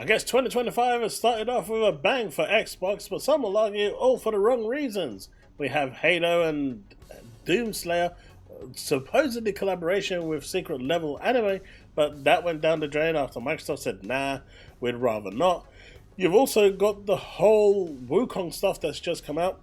I guess 2025 has started off with a bang for Xbox, but some will argue all for the wrong reasons. We have Halo and Doomslayer, supposedly collaboration with Secret Level Anime, but that went down the drain after Microsoft said, nah, we'd rather not. You've also got the whole Wukong stuff that's just come out.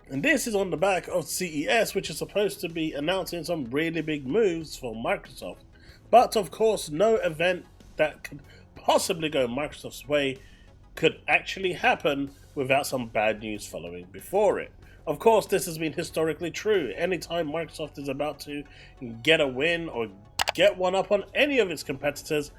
And this is on the back of CES, which is supposed to be announcing some really big moves for Microsoft. But of course, no event that could possibly go Microsoft's way could actually happen without some bad news following before it. Of course, this has been historically true. Anytime Microsoft is about to get a win or get one up on any of its competitors,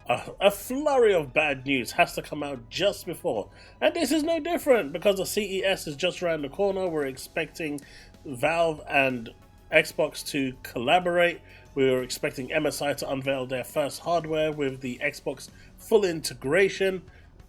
a flurry of bad news has to come out just before. And this is no different because the CES is just around the corner. We're expecting Valve and Xbox to collaborate. We were expecting MSI to unveil their first hardware with the Xbox full integration.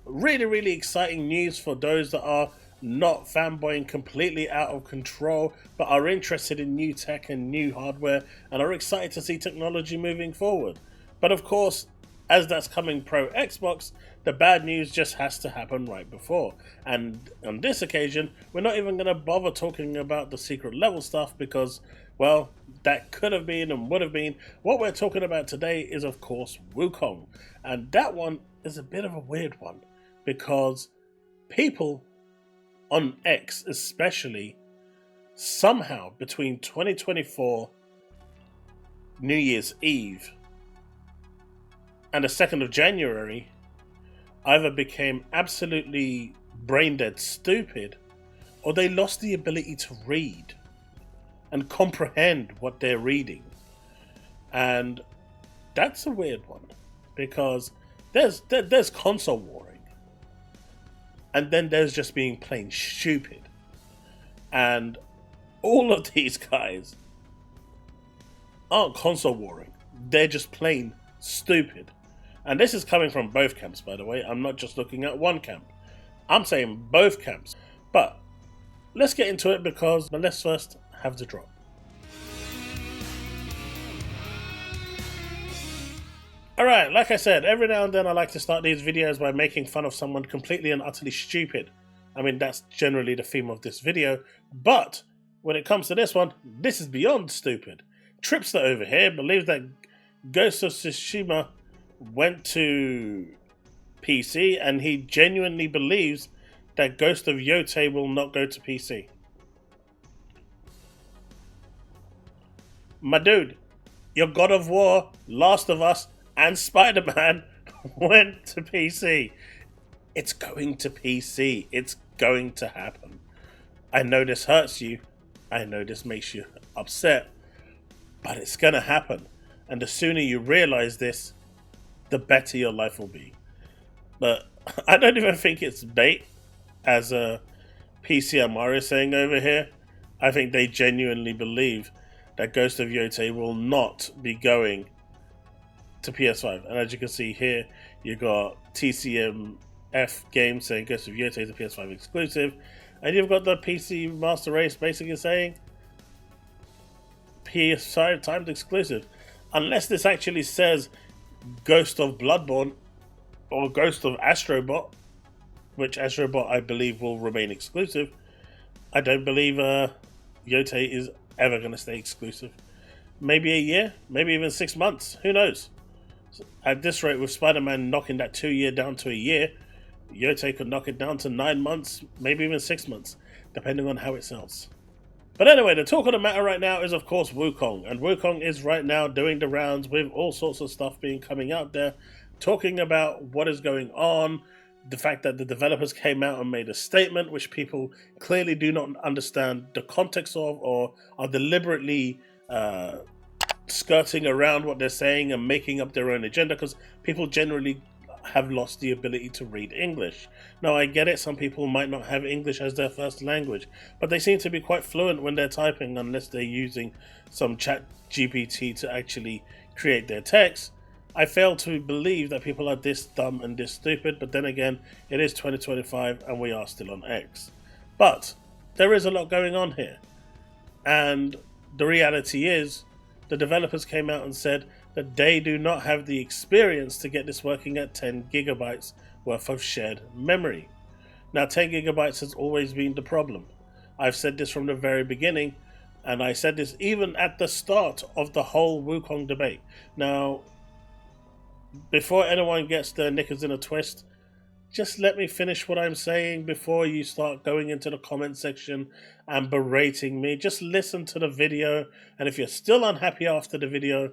Really, really exciting news for those that are not fanboying completely out of control, but are interested in new tech and new hardware and are excited to see technology moving forward. But of course, as that's coming pro Xbox, the bad news just has to happen right before. And on this occasion, we're not even going to bother talking about the secret level stuff because, well, that could have been and would have been. What we're talking about today is, of course, Wukong. And that one is a bit of a weird one because people on X especially, somehow between 2024 New Year's Eve and the 2nd of January, either became absolutely brain dead stupid or they lost the ability to read and comprehend what they're reading. And that's a weird one because there's console warring and then there's just being plain stupid. And all of these guys aren't console warring, they're just plain stupid. And this is coming from both camps, by the way. I'm not just looking at one camp. I'm saying both camps. But let's get into it but let's first have the drop. Alright, like I said, every now and then I like to start these videos by making fun of someone completely and utterly stupid. I mean, that's generally the theme of this video. But when it comes to this one, this is beyond stupid. Tripster over here believes that Ghost of Tsushima went to PC, and he genuinely believes that Ghost of Yotei will not go to PC. My dude, your God of War, Last of Us, and Spider-Man went to PC. It's going to PC. It's going to happen. I know this hurts you. I know this makes you upset. But it's going to happen. And the sooner you realize this, the better your life will be. But I don't even think it's bait, as PCMR is saying over here. I think they genuinely believe that Ghost of Yotei will not be going to PS5. And as you can see here, you got TCMF Games saying Ghost of Yotei is a PS5 exclusive. And you've got the PC Master Race basically saying PS5 timed exclusive. Unless this actually says Ghost of Bloodborne or Ghost of Astrobot, which Astrobot I believe will remain exclusive, I don't believe Yotei is ever going to stay exclusive. Maybe a year, maybe even 6 months, who knows? At this rate, with Spider-Man knocking that 2 year down to a year, Yotei could knock it down to 9 months, maybe even 6 months, depending on how it sells. But anyway, the talk of the matter right now is, of course, Wukong. And Wukong is right now doing the rounds with all sorts of stuff being coming out there, talking about what is going on, the fact that the developers came out and made a statement which people clearly do not understand the context of, or are deliberately skirting around what they're saying and making up their own agenda, because people generally have lost the ability to read English. Now, I get it, some people might not have English as their first language, but they seem to be quite fluent when they're typing, unless they're using some chat GPT to actually create their text. I fail to believe that people are this dumb and this stupid, but then again, it is 2025 and we are still on X. But there is a lot going on here, and the reality is the developers came out and said that they do not have the experience to get this working at 10 gigabytes worth of shared memory. Now, 10 gigabytes has always been the problem. I've said this from the very beginning, and I said this even at the start of the whole Wukong debate. Now, before anyone gets their knickers in a twist, just let me finish what I'm saying before you start going into the comment section and berating me. Just listen to the video, and if you're still unhappy after the video,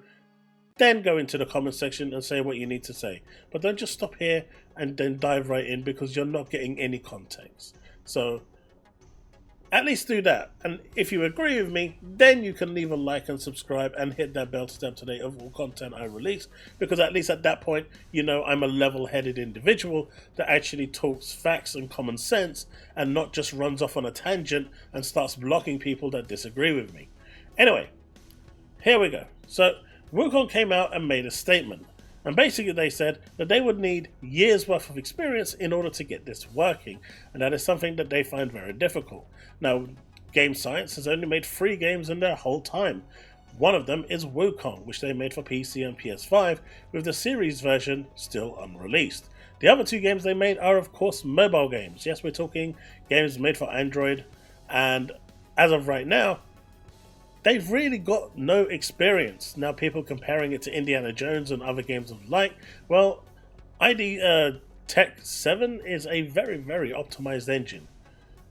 then go into the comment section and say what you need to say. But don't just stop here and then dive right in, because you're not getting any context. So at least do that. And if you agree with me, then you can leave a like and subscribe and hit that bell to stay up to date of all content I release, because at least at that point, you know I'm a level-headed individual that actually talks facts and common sense and not just runs off on a tangent and starts blocking people that disagree with me. Anyway, here we go. So Wukong came out and made a statement, and basically they said that they would need years worth of experience in order to get this working, and that is something that they find very difficult. Now, Game Science has only made 3 games in their whole time. One of them is Wukong, which they made for PC and PS5, with the series version still unreleased. The other 2 games they made are, of course, mobile games. Yes, we're talking games made for Android, and as of right now, they've really got no experience. Now, people comparing it to Indiana Jones and other games of like, well, ID Tech 7 is a very, very optimized engine.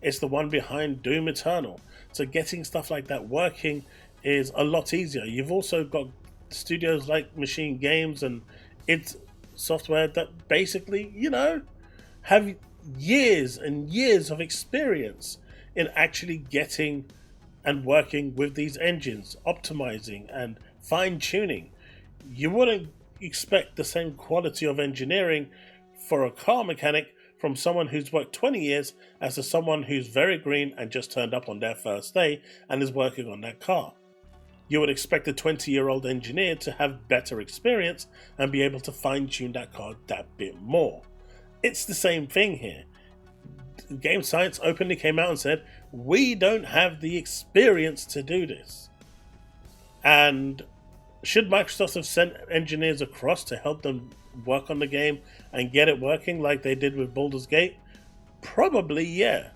It's the one behind Doom Eternal. So getting stuff like that working is a lot easier. You've also got studios like Machine Games and its software that basically, you know, have years and years of experience in actually getting and working with these engines, optimizing and fine-tuning. You wouldn't expect the same quality of engineering for a car mechanic from someone who's worked 20 years as to someone who's very green and just turned up on their first day and is working on that car. You would expect a 20-year-old engineer to have better experience and be able to fine-tune that car that bit more. It's the same thing here. Game Science openly came out and said, we don't have the experience to do this. And should Microsoft have sent engineers across to help them work on the game and get it working like they did with Baldur's Gate? Probably, yeah.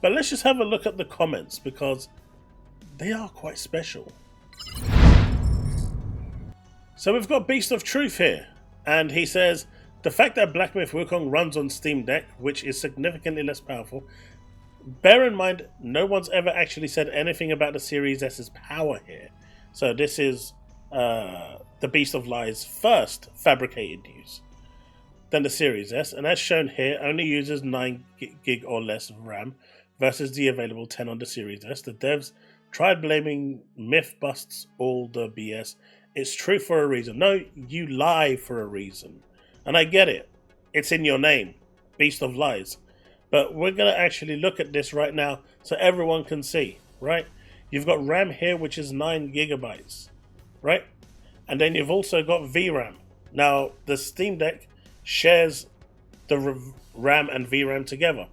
But let's just have a look at the comments, because they are quite special. So we've got Beast of Truth here, and he says, the fact that Black Myth Wukong runs on Steam Deck, which is significantly less powerful, bear in mind, no one's ever actually said anything about the Series S's power here. So this is the Beast of Lies' first fabricated news. Then the Series S, and as shown here, only uses 9 gig or less of RAM versus the available 10 on the Series S. The devs tried blaming Myth busts all the BS. It's true for a reason. No, you lie for a reason. And I get it. It's in your name. Beast of Lies. But we're going to actually look at this right now so everyone can see, right? You've got RAM here, which is 9 gigabytes, right? And then you've also got VRAM. Now, the Steam Deck shares the RAM and VRAM together.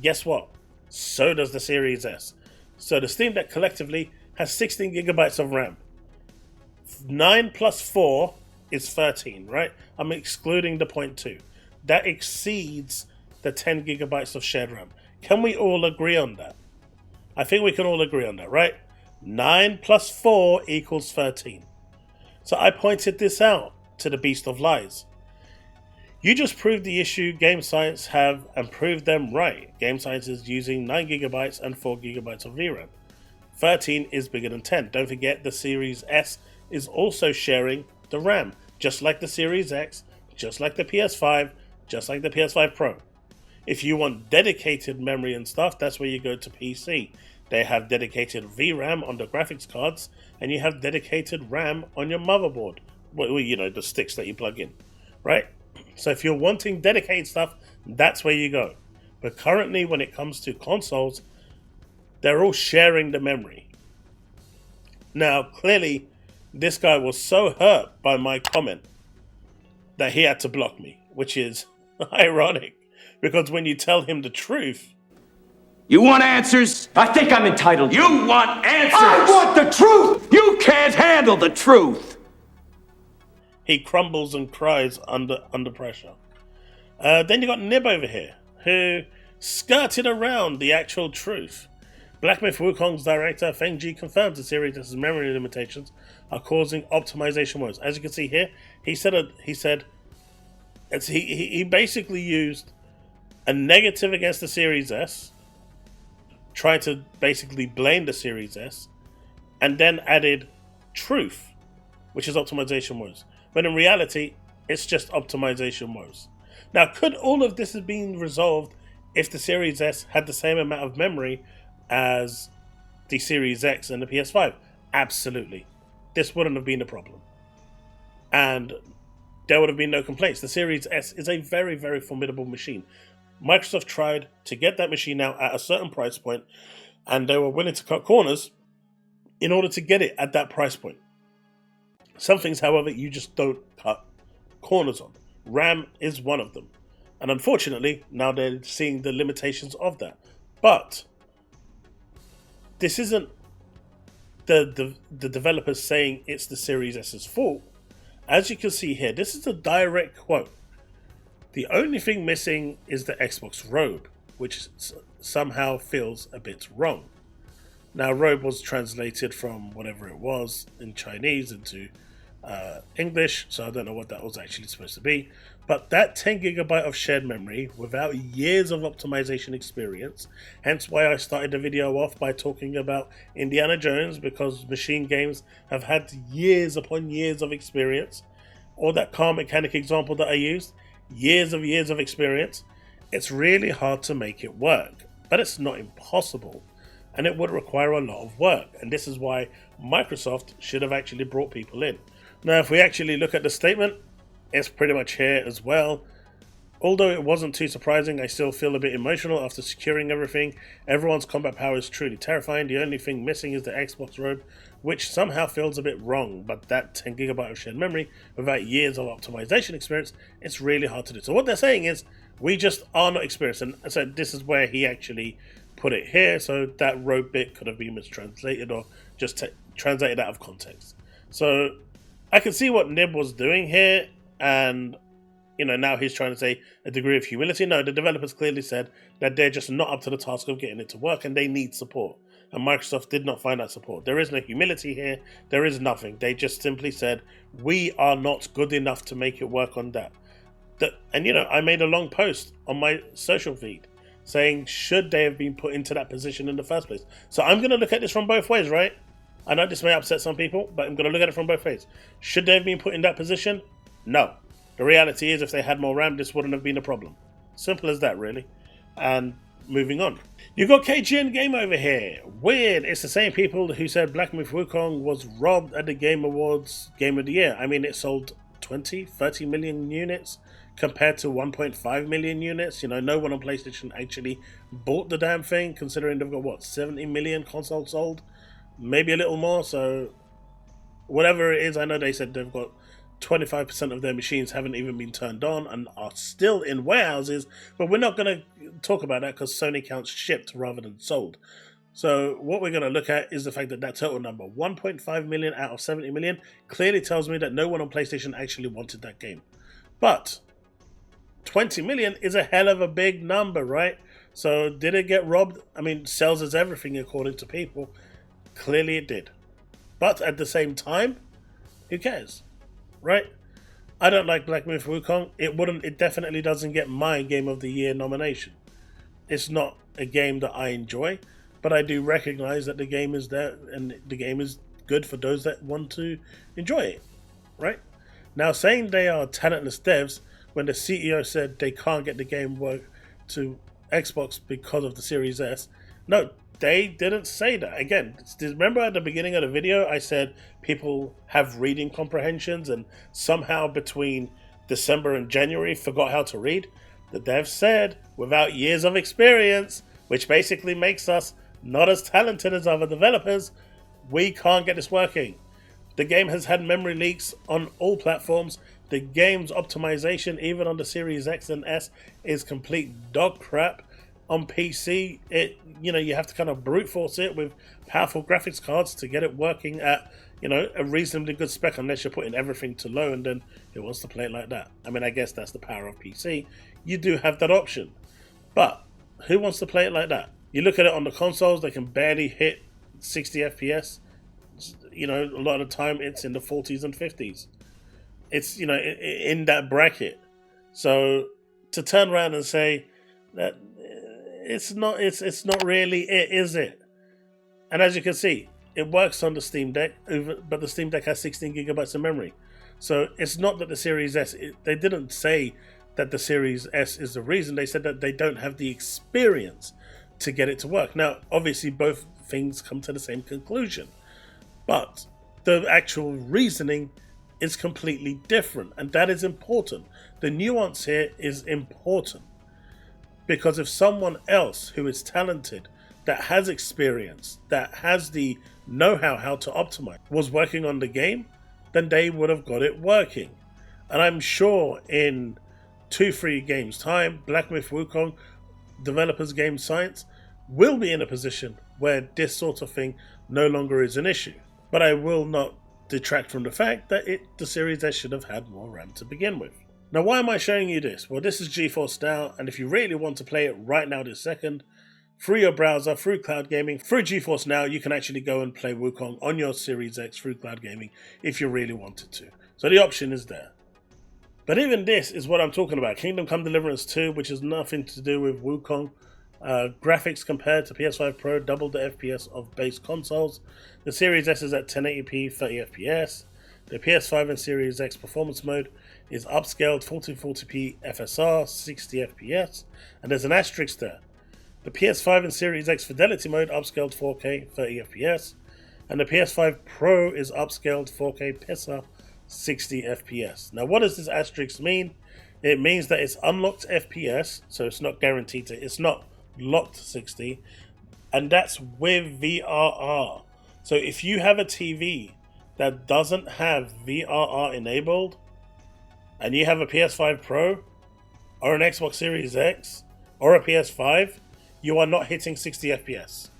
Guess what? So does the Series S. So the Steam Deck collectively has 16 gigabytes of RAM. 9 plus 4 is 13, right? I'm excluding the 0.2. That exceeds the 10 gigabytes of shared RAM. Can we all agree on that? I think we can all agree on that, right? 9 plus 4 equals 13. So I pointed this out to the Beast of Lies. You just proved the issue Game Science have and proved them right. Game Science is using 9 gigabytes and 4 gigabytes of VRAM. 13 is bigger than 10. Don't forget the Series S is also sharing the RAM, just like the Series X, just like the PS5, just like the PS5 Pro. If you want dedicated memory and stuff, that's where you go to PC. They have dedicated VRAM on the graphics cards, and you have dedicated RAM on your motherboard. Well, you know, the sticks that you plug in, right? So if you're wanting dedicated stuff, that's where you go. But currently, when it comes to consoles, they're all sharing the memory. Now, clearly, this guy was so hurt by my comment that he had to block me, which is ironic, because when you tell him the truth... You want answers? I think I'm entitled to. You want answers? I want the truth! You can't handle the truth! he crumbles and cries under pressure. Then you got Nib over here, who skirted around the actual truth. Black Myth Wukong's director Feng Ji confirms the series' memory limitations are causing optimization woes. As you can see here, he basically used a negative against the Series S, tried to basically blame the Series S, and then added truth, which is optimization woes. But in reality, it's just optimization woes. Now, could all of this have been resolved if the Series S had the same amount of memory as the Series X and the PS5? Absolutely. This wouldn't have been a problem. And there would have been no complaints. The Series S is a very, very formidable machine. Microsoft tried to get that machine out at a certain price point, and they were willing to cut corners in order to get it at that price point. Some things, however, you just don't cut corners on. RAM is one of them. And unfortunately, now they're seeing the limitations of that. But this isn't the developers saying it's the Series S's fault. As you can see here, this is a direct quote. The only thing missing is the Xbox robe, which somehow feels a bit wrong. Now, robe was translated from whatever it was in Chinese into English, so I don't know what that was actually supposed to be. But that 10 gigabyte of shared memory without years of optimization experience, hence why I started the video off by talking about Indiana Jones, because machine games have had years upon years of experience, or that car mechanic example that I used, years of experience. It's really hard to make it work, but it's not impossible, and it would require a lot of work, and this is why Microsoft should have actually brought people in. Now, if we actually look at the statement, it's pretty much here as well. Although it wasn't too surprising, I still feel a bit emotional after securing everything. Everyone's combat power is truly terrifying. The only thing missing is the Xbox robe, which somehow feels a bit wrong, but that 10 gigabyte of shared memory without years of optimization experience, it's really hard to do. So what they're saying is, we just are not experienced, and so this is where he actually put it here, so that robe bit could have been mistranslated or just translated out of context. So I can see what Nib was doing here, and now he's trying to say a degree of humility. No, the developers clearly said that they're just not up to the task of getting it to work, and they need support. And Microsoft did not find that support. There is no humility here. There is nothing. They just simply said, we are not good enough to make it work on that. And I made a long post on my social feed saying, should they have been put into that position in the first place? So I'm going to look at this from both ways, right? I know this may upset some people, but I'm going to look at it from both ways. Should they have been put in that position? No. The reality is, if they had more RAM, this wouldn't have been a problem. Simple as that, really. And moving on. You've got KGN Game over here. Weird. It's the same people who said Black Myth Wukong was robbed at the Game Awards Game of the Year. I mean, it sold 20, 30 million units compared to 1.5 million units. No one on PlayStation actually bought the damn thing, considering they've got, 70 million consoles sold? Maybe a little more, so whatever it is, I know they said they've got 25% of their machines haven't even been turned on and are still in warehouses, but we're not going to talk about that because Sony counts shipped rather than sold. So what we're going to look at is the fact that total number, 1.5 million out of 70 million, clearly tells me that no one on PlayStation actually wanted that game. But 20 million is a hell of a big number, right? So did it get robbed? I mean, sales is everything according to people. Clearly it did. But at the same time, who cares? Right? I don't like Black Myth Wukong. It definitely doesn't get my Game of the Year nomination. It's not a game that I enjoy, but I do recognize that the game is there and the game is good for those that want to enjoy it. Right? Now, saying they are talentless devs when the CEO said they can't get the game work to Xbox because of the Series S. No, they didn't say that. Again, remember at the beginning of the video, I said people have reading comprehensions and somehow between December and January forgot how to read? The dev said, without years of experience, which basically makes us not as talented as other developers, we can't get this working. The game has had memory leaks on all platforms. The game's optimization, even on the Series X and S, is complete dog crap. On PC, you have to kind of brute force it with powerful graphics cards to get it working at a reasonably good spec, unless you're putting everything to low and then it wants to play it like that. I mean, I guess that's the power of PC. You do have that option, but who wants to play it like that? You look at it on the consoles, they can barely hit 60 FPS. A lot of the time it's in the 40s and 50s. It's in that bracket. So to turn around and say that it's not really it, is it? And as you can see, it works on the Steam Deck, but the Steam Deck has 16 gigabytes of memory. So it's not that the Series S, they didn't say that the Series S is the reason. They said that they don't have the experience to get it to work. Now, obviously, both things come to the same conclusion, but the actual reasoning is completely different, and that is important. The nuance here is important, because if someone else who is talented, that has experience, that has the know-how how to optimize, was working on the game, then they would have got it working. And I'm sure in 2-3 games time, Black Myth Wukong developers Game Science will be in a position where this sort of thing no longer is an issue. But I will not detract from the fact that the Series S should have had more RAM to begin with. Now, why am I showing you this? Well, this is GeForce Now, and if you really want to play it right now this second, through your browser, through cloud gaming, through GeForce Now, you can actually go and play Wukong on your Series X through cloud gaming if you really wanted to. So the option is there. But even this is what I'm talking about. Kingdom Come Deliverance 2, which has nothing to do with Wukong. Graphics compared to PS5 Pro doubled the FPS of base consoles. The Series S is at 1080p 30 FPS. The PS5 and Series X performance mode is upscaled 1440p FSR 60 FPS, and there's an asterisk there. The PS5 and Series X fidelity mode upscaled 4K 30 FPS, and the PS5 Pro is upscaled 4K PISA 60 FPS. Now, what does this asterisk mean? It means that it's unlocked FPS, so it's not guaranteed to, it's not locked 60, and that's with VRR. So if you have a TV that doesn't have VRR enabled, and you have a PS5 Pro, or an Xbox Series X, or a PS5, you are not hitting 60 FPS.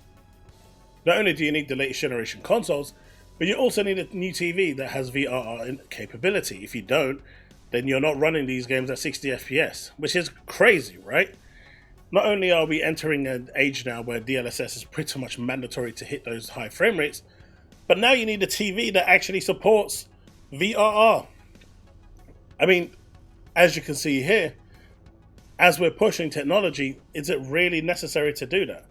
Not only do you need the latest generation consoles, but you also need a new TV that has VRR capability. If you don't, then you're not running these games at 60 FPS, which is crazy, right? Not only are we entering an age now where DLSS is pretty much mandatory to hit those high frame rates, but now you need a TV that actually supports VRR. I mean, as you can see here, as we're pushing technology, is it really necessary to do that?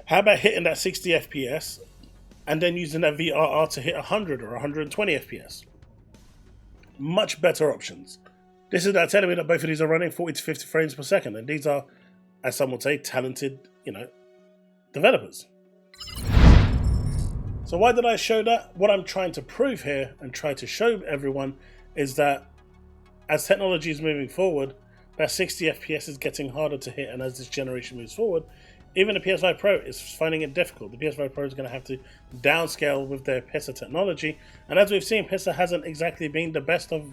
How about hitting that 60 FPS and then using that VRR to hit 100 or 120 FPS? Much better options. This is now telling me that both of these are running 40 to 50 frames per second, and these are, as some would say, talented, developers. So why did I show that? What I'm trying to prove here and try to show everyone is that as technology is moving forward, that 60 FPS is getting harder to hit, and as this generation moves forward, even the PS5 Pro is finding it difficult. The PS5 Pro is going to have to downscale with their PISA technology, and as we've seen, PISA hasn't exactly been the best of,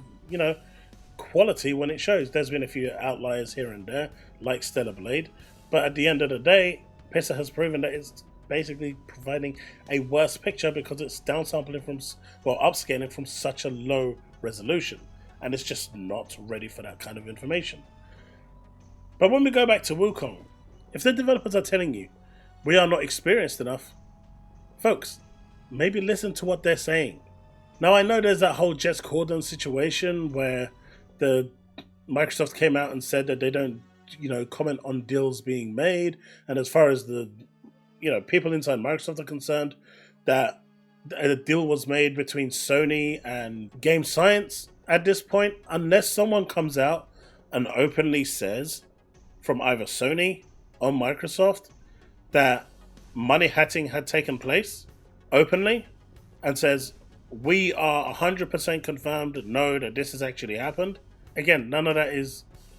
quality when it shows. There's been a few outliers here and there, like Stellar Blade, but at the end of the day, PISA has proven that it's basically providing a worse picture because it's downsampling upscaling from such a low resolution, and it's just not ready for that kind of information. But when we go back to Wukong, if the developers are telling you we are not experienced enough, folks, maybe listen to what they're saying. Now, I know there's that whole Jez Corden situation where the Microsoft came out and said that they don't, comment on deals being made, and as far as the, people inside Microsoft are concerned, that a deal was made between Sony and Game Science. At this point, unless someone comes out and openly says from either Sony or Microsoft that money hatting had taken place openly and says, we are 100% confirmed, no, that this has actually happened. Again, none of that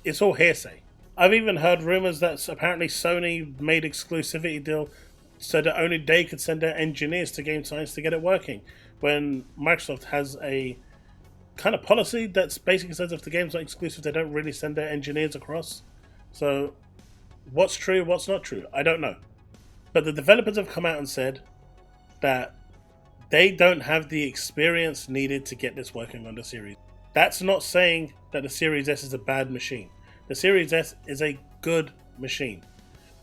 it's all hearsay. I've even heard rumors that apparently Sony made exclusivity deal so that only they could send their engineers to Game Science to get it working, when Microsoft has a kind of policy that's basically says if the game's not exclusive, they don't really send their engineers across. So What's true, what's not true, I don't know. But the developers have come out and said that they don't have the experience needed to get this working on the Series. That's not saying that the Series S is a bad machine. The Series S is a good machine.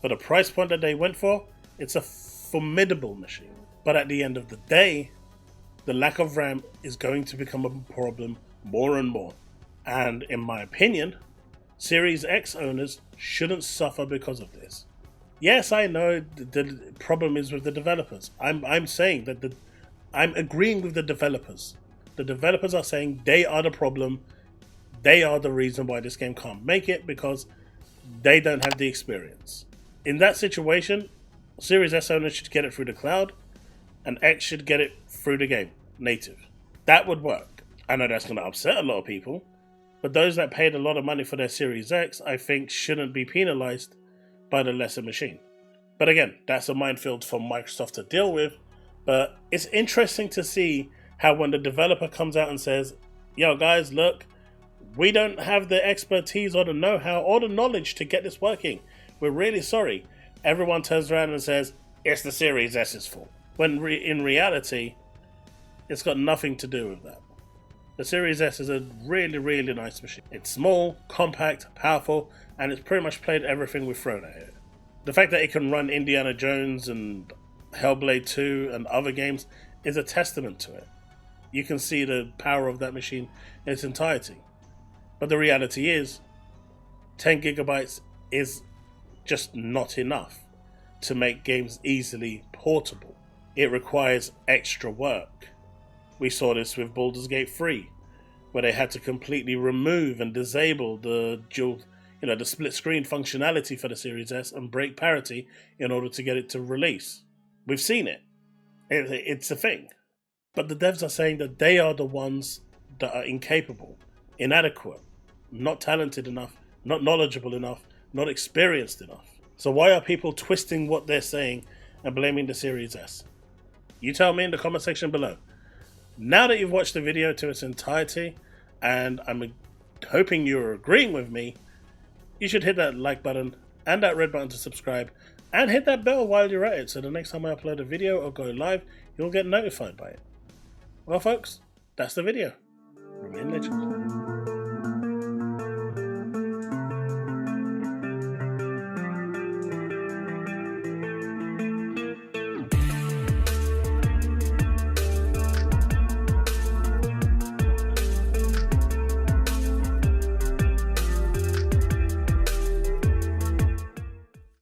For the price point that they went for, it's a formidable machine. But at the end of the day, the lack of RAM is going to become a problem more and more. And in my opinion, Series X owners shouldn't suffer because of this. Yes, I know the problem is with the developers. I'm saying that I'm agreeing with the developers. The developers are saying they are the problem. They are the reason why this game can't make it, because they don't have the experience. In that situation, Series S owners should get it through the cloud, and X should get it through the game, native. That would work. I know that's going to upset a lot of people, but those that paid a lot of money for their Series X, I think, shouldn't be penalized by the lesser machine. But again, that's a minefield for Microsoft to deal with. But it's interesting to see how when the developer comes out and says, yo guys, look, we don't have the expertise or the know-how or the knowledge to get this working. We're really sorry. Everyone turns around and says, it's the Series S's fault. When in reality, it's got nothing to do with that. The Series S is a really, really nice machine. It's small, compact, powerful, and it's pretty much played everything we've thrown at it. The fact that it can run Indiana Jones and Hellblade 2 and other games is a testament to it. You can see the power of that machine in its entirety. But the reality is, 10 gigabytes is just not enough to make games easily portable. It requires extra work. We saw this with Baldur's Gate 3, where they had to completely remove and disable the dual, the split screen functionality for the Series S and break parity in order to get it to release. We've seen it. It's a thing. But the devs are saying that they are the ones that are incapable, inadequate, not talented enough, not knowledgeable enough, not experienced enough. So why are people twisting what they're saying and blaming the Series S? You tell me in the comment section below. Now that you've watched the video to its entirety, and I'm hoping you're agreeing with me, you should hit that like button and that red button to subscribe, and hit that bell while you're at it, so the next time I upload a video or go live, you'll get notified by it. Well folks, that's the video. Remain legend.